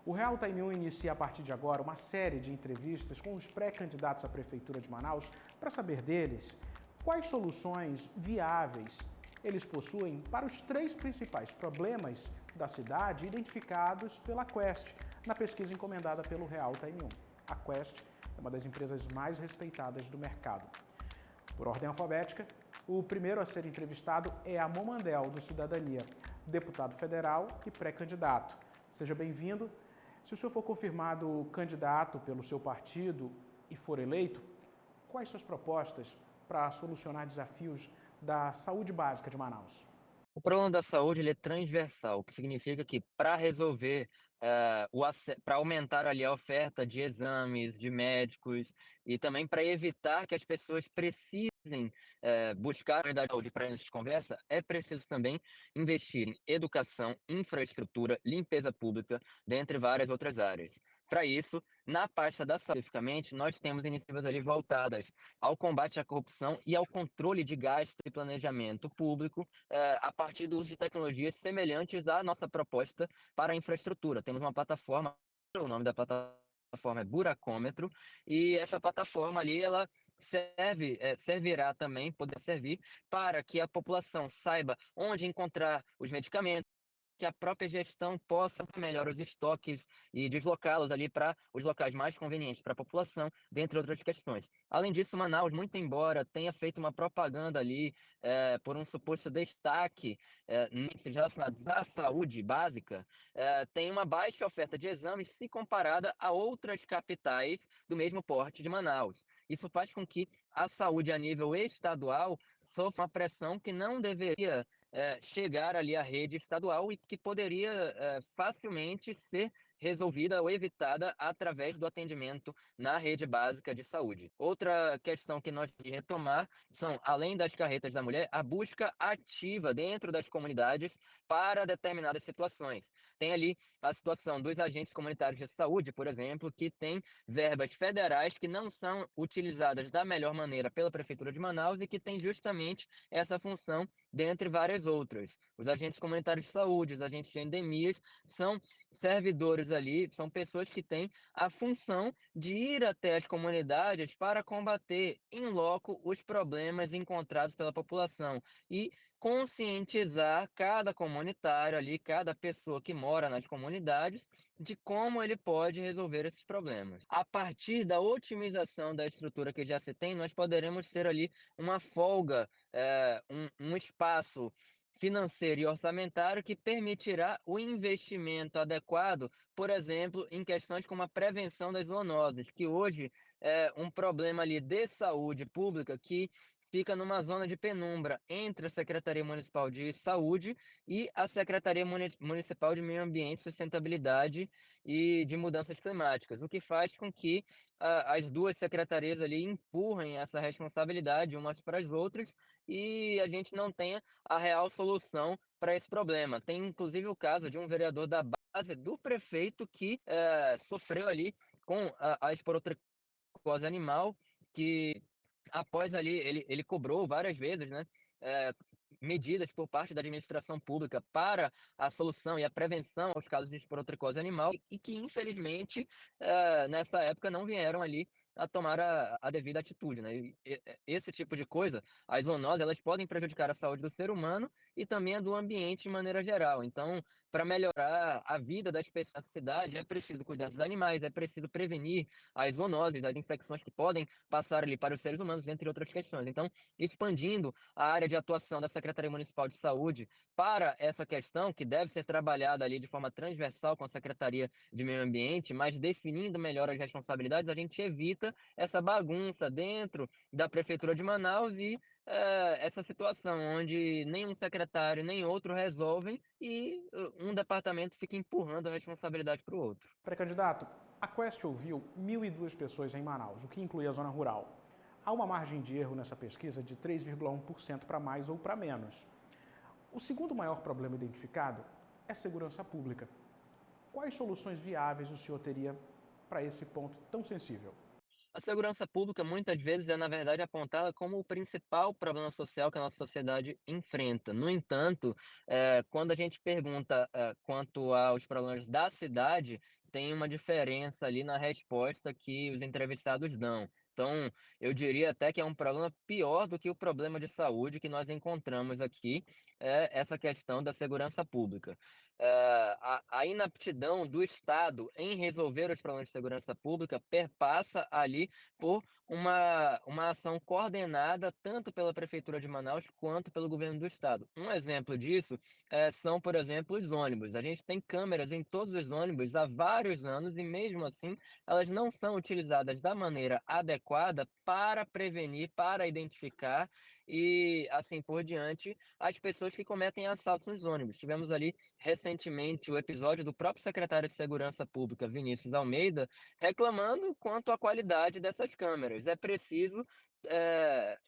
O Real Time 1 inicia a partir de agora uma série de entrevistas com os pré-candidatos à Prefeitura de Manaus para saber deles quais soluções viáveis eles possuem para os 3 principais problemas da cidade identificados pela Quest, na pesquisa encomendada pelo Real Time 1. A Quest é uma das empresas mais respeitadas do mercado. Por ordem alfabética, o primeiro a ser entrevistado é Amon Mandel, do Cidadania, deputado federal e pré-candidato. Seja bem-vindo. Se o senhor for confirmado candidato pelo seu partido e for eleito, quais suas propostas para solucionar desafios da saúde básica de Manaus? O problema da saúde ele é transversal, o que significa que para resolver, para aumentar ali a oferta de exames, de médicos e também para evitar que as pessoas precisem, buscar a unidade de saúde para início de conversa, é preciso também investir em educação, infraestrutura, limpeza pública, dentre várias outras áreas. Para isso, na pasta da saúde especificamente, nós temos iniciativas ali voltadas ao combate à corrupção e ao controle de gasto e planejamento público, a partir do uso de tecnologias semelhantes à nossa proposta para a infraestrutura. Temos uma plataforma, o nome da plataforma é Buracômetro, e essa plataforma ali, ela servirá também, poder servir para que a população saiba onde encontrar os medicamentos, que a própria gestão possa melhorar os estoques e deslocá-los ali para os locais mais convenientes para a população, dentre outras questões. Além disso, Manaus, muito embora tenha feito uma propaganda ali por um suposto destaque níveis relacionados à saúde básica, tem uma baixa oferta de exames se comparada a outras capitais do mesmo porte de Manaus. Isso faz com que a saúde a nível estadual sofra uma pressão que não deveria chegar ali à rede estadual e que poderia facilmente ser resolvida ou evitada através do atendimento na rede básica de saúde. Outra questão que nós temos que retomar são, além das carretas da mulher, a busca ativa dentro das comunidades para determinadas situações. Tem ali a situação dos agentes comunitários de saúde, por exemplo, que tem verbas federais que não são utilizadas da melhor maneira pela Prefeitura de Manaus e que tem justamente essa função dentre várias outras. Os agentes comunitários de saúde, os agentes de endemias, são servidores ali, são pessoas que têm a função de ir até as comunidades para combater em loco os problemas encontrados pela população e conscientizar cada comunitário ali, cada pessoa que mora nas comunidades, de como ele pode resolver esses problemas. A partir da otimização da estrutura que já se tem, nós poderemos ter ali uma folga, um espaço financeiro e orçamentário que permitirá o investimento adequado, por exemplo, em questões como a prevenção das zoonoses, que hoje é um problema ali de saúde pública que fica numa zona de penumbra entre a Secretaria Municipal de Saúde e a Secretaria Municipal de Meio Ambiente, Sustentabilidade e de Mudanças Climáticas, o que faz com que as duas secretarias ali empurrem essa responsabilidade umas para as outras e a gente não tenha a real solução para esse problema. Tem inclusive o caso de um vereador da base do prefeito que sofreu ali com a esporotricose animal, que após ali ele cobrou várias vezes, né, eh, medidas por parte da administração pública para a solução e a prevenção aos casos de esporotricose animal e que infelizmente, nessa época não vieram ali a tomar a devida atitude, né. Esse tipo de coisa, as zoonoses, elas podem prejudicar a saúde do ser humano e também a do ambiente de maneira geral. Então, para melhorar a vida das pessoas na cidade, é preciso cuidar dos animais, é preciso prevenir as zoonoses, as infecções que podem passar ali para os seres humanos, entre outras questões. Então, expandindo a área de atuação da Secretaria Municipal de Saúde para essa questão, que deve ser trabalhada ali de forma transversal com a Secretaria de Meio Ambiente, mas definindo melhor as responsabilidades, a gente evita essa bagunça dentro da Prefeitura de Manaus e essa situação onde nenhum secretário nem outro resolvem e um departamento fica empurrando a responsabilidade para o outro. Pré-candidato, a Quest ouviu 1.002 pessoas em Manaus, o que inclui a zona rural. Há uma margem de erro nessa pesquisa de 3,1% para mais ou para menos. O segundo maior problema identificado é segurança pública. Quais soluções viáveis o senhor teria para esse ponto tão sensível? A segurança pública muitas vezes é, na verdade, apontada como o principal problema social que a nossa sociedade enfrenta. No entanto, quando a gente pergunta quanto aos problemas da cidade, tem uma diferença ali na resposta que os entrevistados dão. Então, eu diria até que é um problema pior do que o problema de saúde que nós encontramos aqui, é essa questão da segurança pública. A inaptidão do Estado em resolver os problemas de segurança pública perpassa ali por uma ação coordenada tanto pela Prefeitura de Manaus quanto pelo governo do Estado. Um exemplo disso são, por exemplo, os ônibus. A gente tem câmeras em todos os ônibus há vários anos e, mesmo assim, elas não são utilizadas da maneira adequada para prevenir, para identificar e, assim por diante, as pessoas que cometem assaltos nos ônibus. Tivemos ali recentemente o episódio do próprio secretário de Segurança Pública, Vinícius Almeida, reclamando quanto à qualidade dessas câmeras. É preciso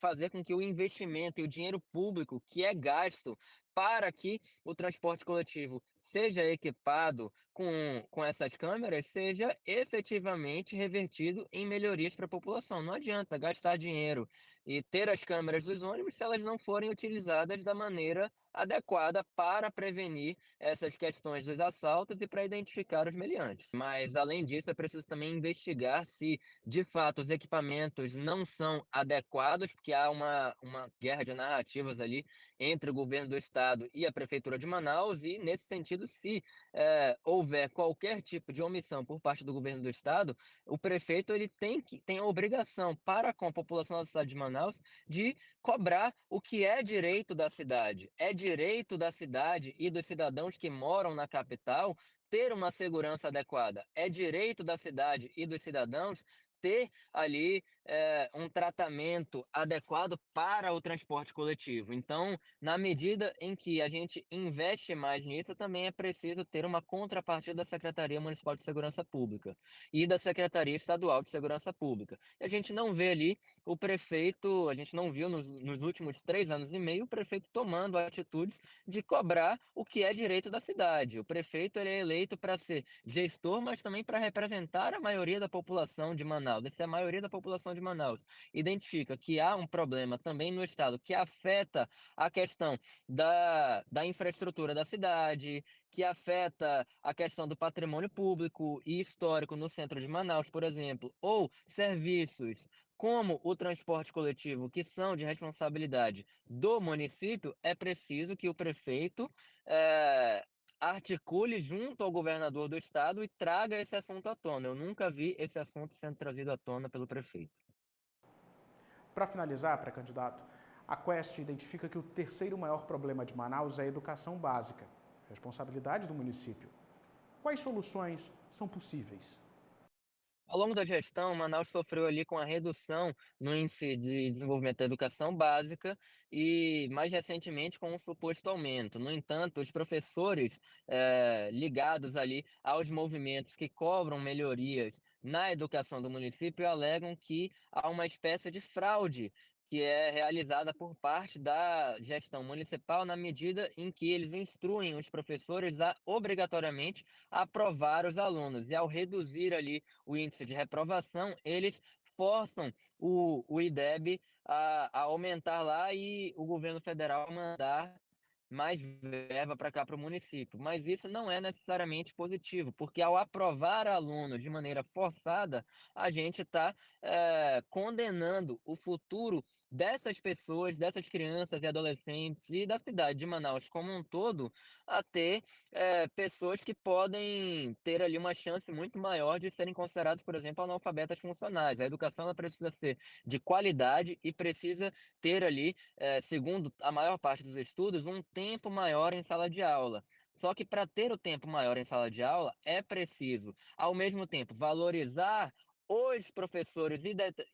fazer com que o investimento e o dinheiro público que é gasto para que o transporte coletivo seja equipado com essas câmeras seja efetivamente revertido em melhorias para a população. Não adianta gastar dinheiro e ter as câmeras dos ônibus se elas não forem utilizadas da maneira adequada para prevenir essas questões dos assaltos e para identificar os meliantes. Mas, além disso, é preciso também investigar se, de fato, os equipamentos não são adequados, porque há uma guerra de narrativas ali entre o governo do estado e a prefeitura de Manaus, e, nesse sentido, se houver qualquer tipo de omissão por parte do governo do estado, o prefeito ele tem a obrigação para com a população da cidade de Manaus de cobrar o que é direito da cidade. É direito da cidade e dos cidadãos que moram na capital ter uma segurança adequada. É direito da cidade e dos cidadãos ter ali um tratamento adequado para o transporte coletivo. Então, na medida em que a gente investe mais nisso, também é preciso ter uma contrapartida da Secretaria Municipal de Segurança Pública e da Secretaria Estadual de Segurança Pública. E a gente não vê ali o prefeito, a gente não viu nos últimos 3 anos e meio o prefeito tomando atitudes de cobrar o que é direito da cidade. O prefeito ele é eleito para ser gestor, mas também para representar a maioria da população de Manaus. Se a maioria da população de Manaus identifica que há um problema também no estado que afeta a questão da infraestrutura da cidade, que afeta a questão do patrimônio público e histórico no centro de Manaus, por exemplo, ou serviços como o transporte coletivo, que são de responsabilidade do município, é preciso que o prefeito articule junto ao governador do estado e traga esse assunto à tona. Eu nunca vi esse assunto sendo trazido à tona pelo prefeito. Para finalizar, pré-candidato, a Quest identifica que o terceiro maior problema de Manaus é a educação básica, responsabilidade do município. Quais soluções são possíveis? Ao longo da gestão, Manaus sofreu ali com a redução no índice de desenvolvimento da educação básica e, mais recentemente, com um suposto aumento. No entanto, os professores ligados ali aos movimentos que cobram melhorias na educação do município alegam que há uma espécie de fraude que é realizada por parte da gestão municipal na medida em que eles instruem os professores a obrigatoriamente aprovar os alunos. E ao reduzir ali o índice de reprovação, eles forçam o IDEB a aumentar lá e o governo federal mandar mais verba para cá para o município. Mas isso não é necessariamente positivo, porque ao aprovar aluno de maneira forçada, a gente está condenando o futuro dessas pessoas, dessas crianças e adolescentes e da cidade de Manaus como um todo, a ter pessoas que podem ter ali uma chance muito maior de serem considerados, por exemplo, analfabetas funcionais. A educação ela precisa ser de qualidade e precisa ter ali, segundo a maior parte dos estudos, um tempo maior em sala de aula. Só que para ter o tempo maior em sala de aula, é preciso, ao mesmo tempo, valorizar os professores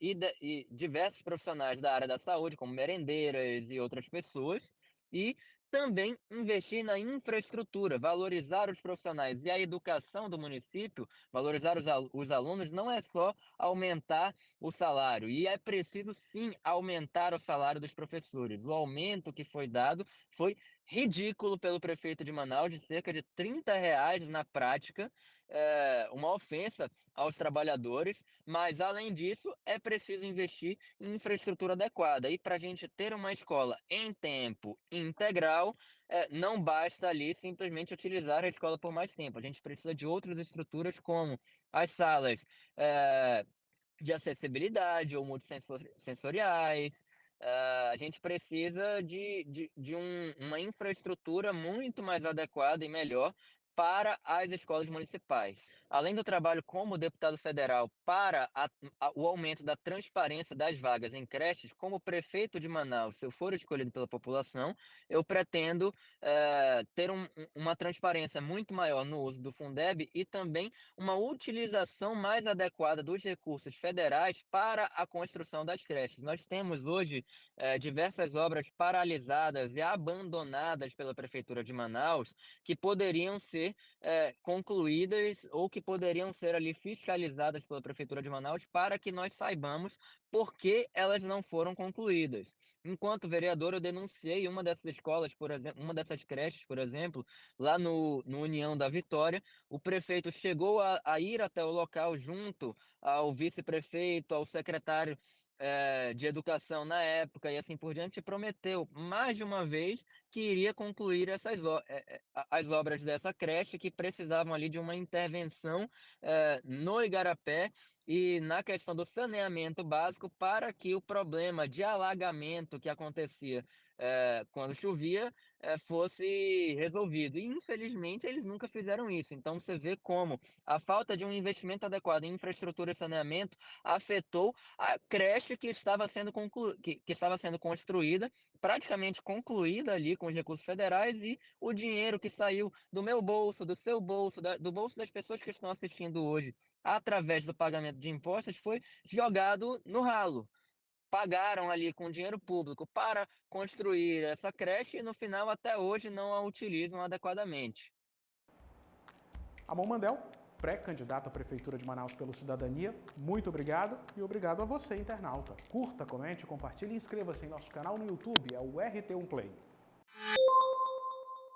e diversos profissionais da área da saúde, como merendeiras e outras pessoas, e também investir na infraestrutura, valorizar os profissionais e a educação do município, valorizar os alunos, não é só aumentar o salário, e é preciso sim aumentar o salário dos professores. O aumento que foi dado foi ridículo pelo prefeito de Manaus, de cerca de R$ 30 na prática, uma ofensa aos trabalhadores, mas além disso é preciso investir em infraestrutura adequada. E para a gente ter uma escola em tempo integral, não basta ali simplesmente utilizar a escola por mais tempo. A gente precisa de outras estruturas como as salas eh, de acessibilidade ou multissensoriais. A gente precisa de uma infraestrutura muito mais adequada e melhor para as escolas municipais. Além do trabalho como deputado federal para o aumento da transparência das vagas em creches, como prefeito de Manaus, se eu for escolhido pela população, eu pretendo ter uma transparência muito maior no uso do Fundeb e também uma utilização mais adequada dos recursos federais para a construção das creches. Nós temos hoje diversas obras paralisadas e abandonadas pela Prefeitura de Manaus que poderiam ser concluídas ou que poderiam ser ali fiscalizadas pela Prefeitura de Manaus para que nós saibamos por que elas não foram concluídas. Enquanto vereador, eu denunciei uma dessas escolas, por exemplo, uma dessas creches, por exemplo, lá no União da Vitória. O prefeito chegou a ir até o local junto ao vice-prefeito, ao secretário de educação na época e assim por diante, e prometeu mais de uma vez que iria concluir as obras dessa creche que precisavam ali de uma intervenção no Igarapé e na questão do saneamento básico para que o problema de alagamento que acontecia quando chovia fosse resolvido. E, infelizmente, eles nunca fizeram isso. Então, você vê como a falta de um investimento adequado em infraestrutura e saneamento afetou a creche que estava sendo, que estava sendo construída, praticamente concluída ali com os recursos federais, e o dinheiro que saiu do meu bolso, do seu bolso, do bolso das pessoas que estão assistindo hoje, através do pagamento de impostos, foi jogado no ralo. Pagaram ali com dinheiro público para construir essa creche e no final até hoje não a utilizam adequadamente. Amon Mandel, pré-candidato à Prefeitura de Manaus pelo Cidadania, muito obrigado e obrigado a você, internauta. Curta, comente, compartilhe e inscreva-se em nosso canal no YouTube, é o RT1 Play.